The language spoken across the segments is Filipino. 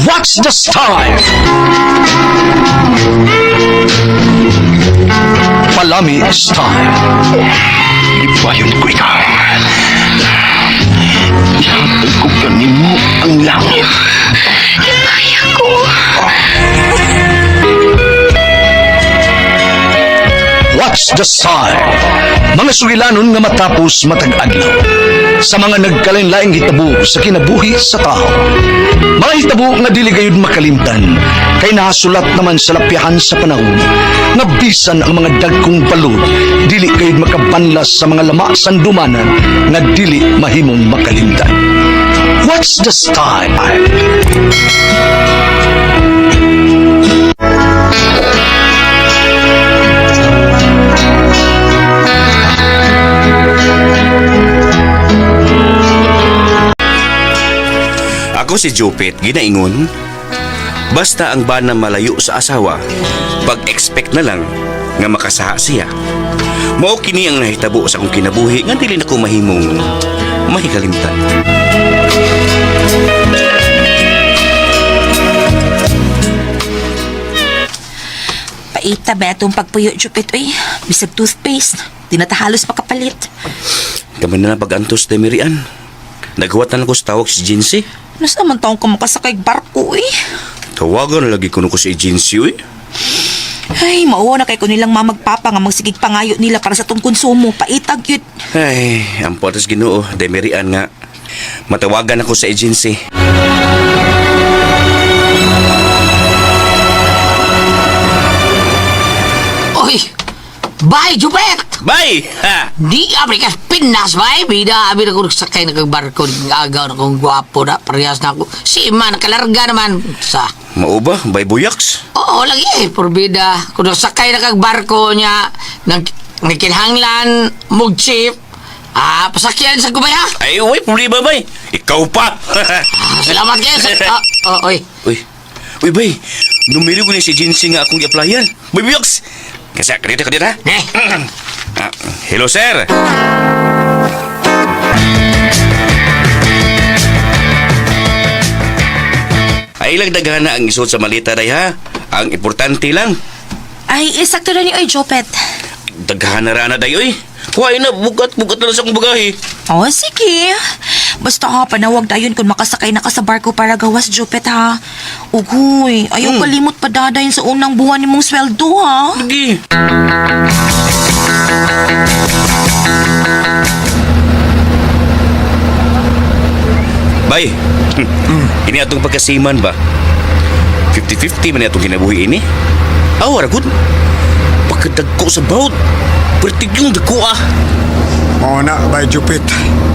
What's the style? Palami style. Ibayon ko ikaw. Ihatag ko kanimo ang langit. Kaya ko. What's the sign? Mga sugilanon nga matapos matag-adlaw. Sa mga nagkalain-laing hitabo sa kinabuhi sa tao. Mga hitabo nga dili gayud makalimtan, kay nahasulat naman sa lapyahan sa panahon, nga bisan ang mga dagkong balod, dili gayud makabanlas sa mga lama sandumanan, nga dili mahimong makalimtan. What's the style? Ako si Jupit, ginaingon, basta ang bana malayo sa asawa, pag-expect na lang nga makasaha siya. Mao kini ang nahitabo sa akong kinabuhi nga dili na ko mahimong mahikalimtan. Paita ba itong pagpuyo, Jupit, uy? Bisag toothpaste. Di na ta halos makapalit. Kaman na pag-antos de Mirian. Naghuwat na lang ko sa tawag si Jinsi. Nasa man taong ka makasakay barko, uy? Tawagan na lagi ko ko si Jinsi, uy. Ay, mauwa na kay ko nilang mamagpapa nga magsigig pangayo nila para sa tong konsumo. Paitag yun. Ay, ang potas Ginoo, de Mirian nga. Matawagan ako sa agency. Oy! Bye, Jupet! Bye! Ha! Di Amerikas Pinas, bye! Bida, abid ako nagsakay na kang barko. Agaw na kong gwapo na. Parehas na ako. Si Ima, nakalarga naman. Sa... Mao ba? Bye, buyaks? Oo, lagi eh. Porbida. Kung nagsakay na kang barko niya, nagkinhanglan, mug-chip, pasakyan sa kumaya. Ay, uy, problema, bay. Ikaw pa! Salamat kayo sa... oy. Uy, bay. Numero ko ni si Jinsi nga akong i-applyan. Bay, buyaks! Kasi, kadita. Eh. Hello, sir. Ay lang daghana ang isod sa malita day ha. Ang importante lang. Ay, sakto na ni oy, Jupet. Daghana ra na day oy. Huwag na, bugat na sa akong bagahe. Oh, sige. Basta ha, panawag dayon kung makasakay na ka sa barko para gawas, Jupet, ha. Ugoy, ayaw kalimot pa dadayon sa unang buwan ni mong sweldo, ha. Lagi. Bay, ini atong pagkasiman ba? 50-50 man atong kinabuhi ini. Awara good. Pagkadagko sa boat. Pertigyong dagko ah. Oo na, bay Jupit.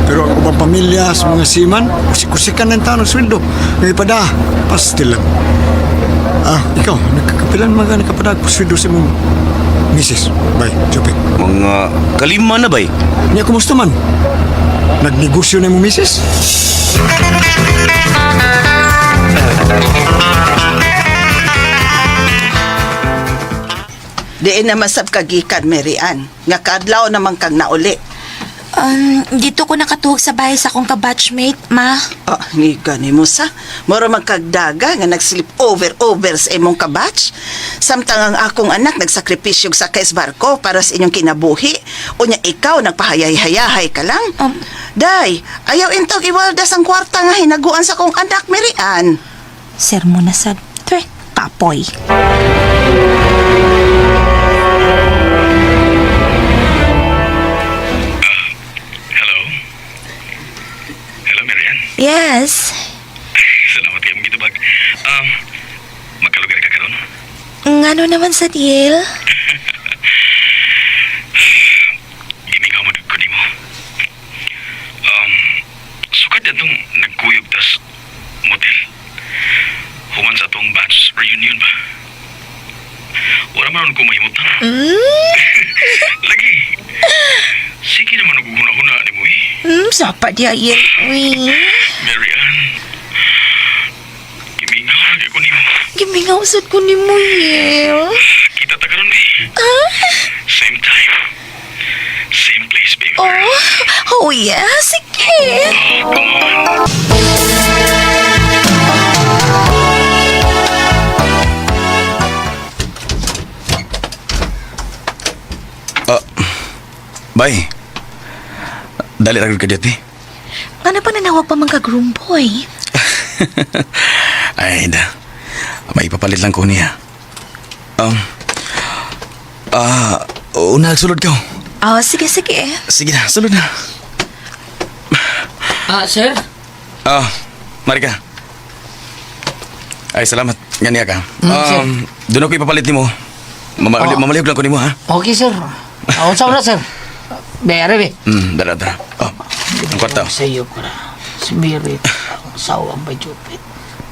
Pero ang ubang pamilya sa mga siman, kusik-kusikan ng tao ng sweldo. May pada, pastil lang. Ikaw, nagkakapilan mga nakapadag po sweldo sa mong misis, bay Jupit. Mga kalima na bay. Niya, kumusta man? Nagnegosyo na mong misis? Diin naman sab kagikan, Marian. Nga kaadlaw naman kang nauli. Dito ko nakatuhog sa bahay sa akong kabatchmate, ma. Ni gani mo sa. Moro magkagdaga nga nag-sleep over sa imong kabatch. Samtang ang akong anak nagsakripisyo sa kais barko para sa inyong kinabuhi. Unya ikaw nagpahayay-hayahay ka lang. Day, ayaw intog iwaldas ang kwarta nga hinaguan sa kong anak, Marian. Sermo na sa... kapoy. Hello, Marian. Yes. Salamat kayong gitubag. Magkalugar ka karon? Ngano naman sa deal? Gimingaw mo ko ni mo. Sukad na itong nagkuyog tas motel. Human sa itong batch reunion ba? Wala man ko mahimutan. Lagi. Sige naman naguguna-huna ni mo eh. Sapa dia yan. Uy. Marian. Gimingaw lagi ko ni mo. Gimingaw sad ko ni mo, Yel. Kita ta karon eh. Same time. Same place, baby. Oh yeah, sige. Come on. Bay, dali ragod ka dito eh. Ano pa nanawag pa mga groom boy? Ay, da. May ipapalit lang ko niya. Una, sulod ka. Oh, sige, sige. Sige na, sulod na. Sir? Mari ka. Ay, salamat. Nga ka. Sir. Doon ako ipapalit ni mo. Mamalihog lang ko ni mo, ha? Okay, sir. Unsa na, sir? Bere, be. Dara. Ang kwarta. Sa iyo ko na. Si Mary, ang asawa ang Jupit.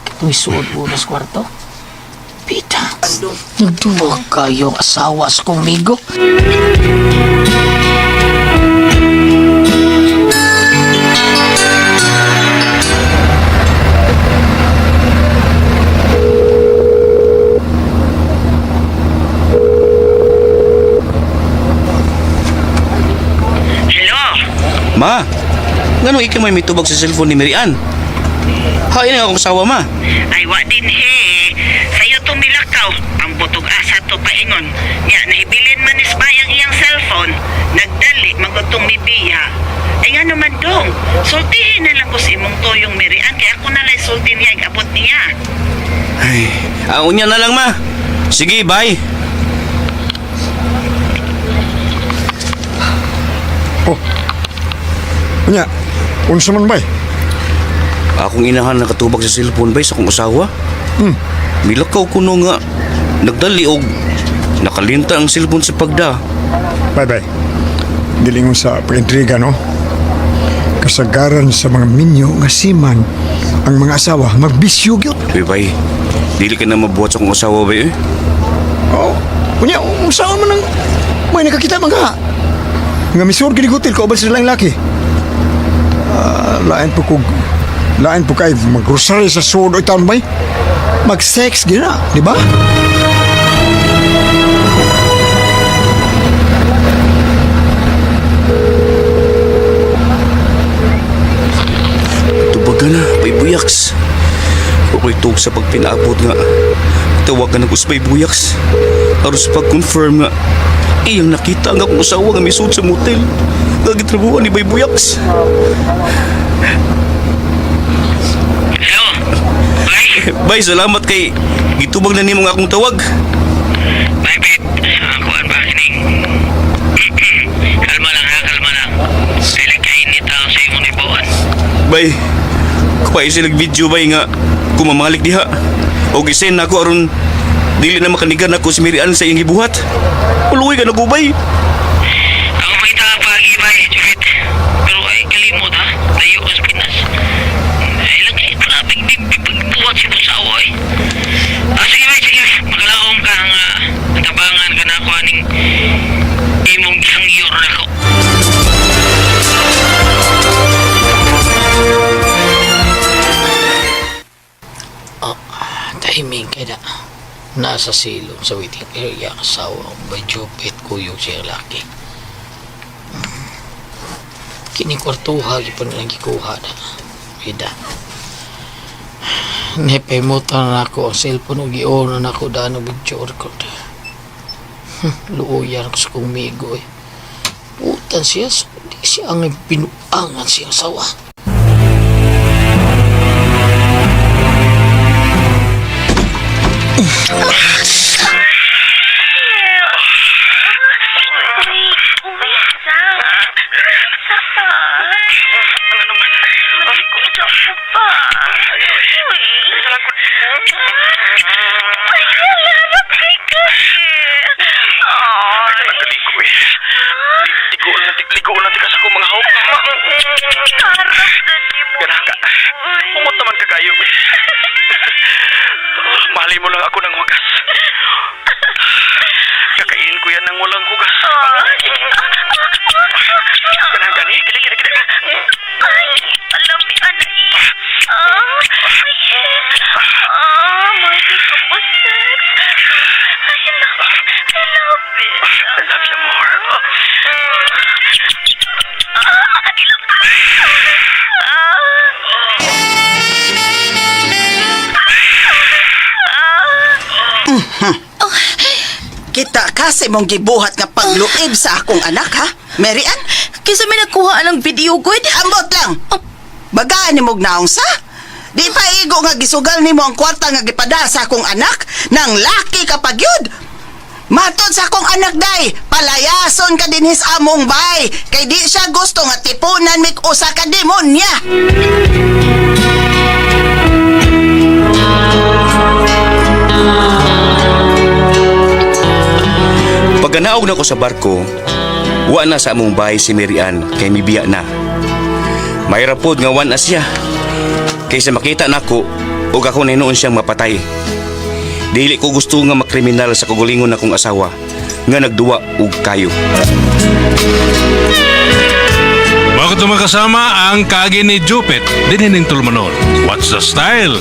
Kito'y suod unas kwarto. Pita, nagduwag kayong asawa sa kumigo. Hello? Ma, ganun ikaw may mitubag sa cellphone ni Marian? Hain nga akong asawa, ma. Ay, wa din he. Sa'yo tumilakaw. Ang butog asa to paingon. Nya, nahibilin man is bayang iyang cellphone. Nagdali, magutong mibiya. Ay nga naman dong. Sultihin na lang ko si imong toyong Mirian. Kaya ako nalay sulti niya, abot niya. Ay, niya na lang, ma. Sige, bye. Nya, unsa man bay? Akong inahan nakatubag sa cellphone, bay, sa akong asawa. Milakaw ko no nga. Nagdali og nakalinta ang cellphone sa pagda. Bay. Dilingon sa pag-intriga, no? Kasagaran sa mga minyo nga siman ang mga asawa magbisyo gyud. Bay, bay, dili ka na mabuhat sa akong asawa, bay, eh. Oh, kunya, saan man ang may nakakita mga nga misur kinigutil ko ba sila lang laki. Lain po kay mag-grocery sa suod o itaon bay. Mag-sex gina, di ba? Tubaga na, bay buyaks. Ako'y tug sa pagpinaabot nga. Tawagan ako sa bay buyaks. Aron sa pag-confirm nga iyang nakita ang akong asawa nga misud sa motel. Nga gitrabuhan ni bay buyaks. Hello? Bay? Bay, salamat kay gitubag na nimo nga akong tawag. Bay, bet. Kuan ba? Ining. Kalma lang ha, kalma lang. Dili kayo ni tao sa imong ibuan. Bay, kupay silang video bay nga kumamalik diha. O gisend na ako aron dili na makanigan ako si Mirian sa iyang gibuhat. Puluwi ka na ko, bay. Ako may pagi, bay, Jupit. Pero ay kalimot ha. Layo sa Pinas. Ay lang kayo traffic din pagbuhat si Pusawa eh. Sige, bay, sige. Magalaong ka nga natabangan ka na ako aning imong gihangyor na ko. Timing kaya nasa silong sa waiting area ang asawa ang Jupit kuyog siya laki. Kinikwartuha ipon lang gikuha na. Ida. Nepemutan na ako ang cellphone o gion na ako daan ng video record. Luoyan ako sa kumigo eh. Putan siya, di siya ang pinuangan siyang sawa. Ligo lang tikas ako mga hawak. Ganaka. Umot naman ka kayo. Mali mo lang ako ng wagas. Kakainin ko yan ng walang hugas. Ganaka ni. Kida. Alam ni Anay. Mati ka po, sex. I love it. I love you more. Kita ka sa imong gibuhat nga pagluib sa akong anak, ha? Mary Ann, Kisa may nakuha ng video, good? ambot lang. Bagaan ni mong naong sa? Di pa igo nga gisugal ni mo ang kwarta nga gipada sa akong anak nang laki ka pagyud. Matod sa akong anak day, palayason ka din his among bay. Kay di siya gusto nga tipunan mig usa ka demonya. Pagkanaog na ko sa barko, wa na sa among bahay si Mary Ann kay mibiya na. May rapod nga wan na siya. Kaysa makita nako ug ako na noon siyang mapatay. Dili ko gusto nga makriminal sa kagulingon akong asawa nga nagduwa og kayo. Bakit makasama ang kagi ni Jupit? Dinining tulmanon. What's the style?